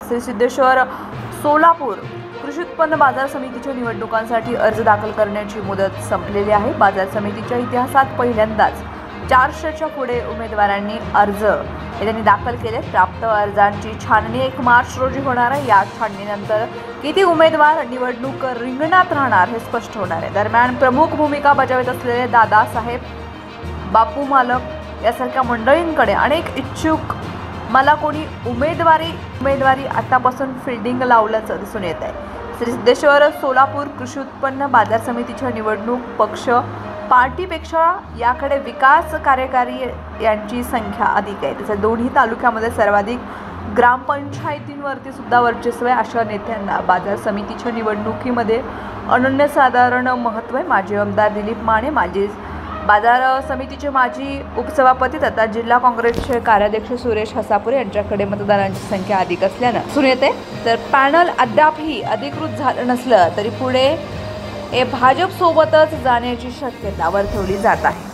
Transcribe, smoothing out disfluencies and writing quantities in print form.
श्री सिद्धेश्वर सोलापूर कृषी उत्पन्न बाजार समितीच्या निवडणुकांसाठी अर्ज दाखल करण्याची मुदत संपलेली आहे। बाजार समितीच्या इतिहासात पहिल्यांदाच 400च्या पुढे उमेदवारांनी अर्ज त्यांनी दाखल केले। प्राप्त अर्जांची छाननी 1 मार्च रोजी होणार आहे। या छाननीनंतर किती उमेदवार निवडणूक रिंगणात राहणार हे स्पष्ट होणार आहे। दरम्यान प्रमुख भूमिका बजावत असलेले दादासाहेब बापू मालक यासारख्या मंडळींकडे अनेक इच्छुक मला कोणी उमेदवारी आतापासून फिल्डिंग लावल्याचं दिसून येत आहे। श्री सिद्धेश्वर सोलापूर कृषी उत्पन्न बाजार समितीच्या निवडणूक पक्ष पार्टीपेक्षा याकडे विकास कार्यकारी यांची संख्या अधिक आहे। तसेच दोन्ही तालुक्यामध्ये सर्वाधिक ग्रामपंचायतींवरती सुद्धा वर्चस्व आहे। अशा नेत्यांना बाजार समितीच्या निवडणुकीमध्ये अनन्यसाधारण महत्त्व आहे। माजी आमदार दिलीप माने, माजी बाजार समितीचे माजी उपसभापती तथा जिल्हा काँग्रेसचे कार्याध्यक्ष सुरेश हसापुरे यांच्याकडे मतदारांची संख्या अधिक असल्यानं दिसून येते। तर पॅनल अद्यापही अधिकृत झालं नसलं तरी पुढे हे भाजप सोबतच जाण्याची शक्यता वर्तवली जात आहे।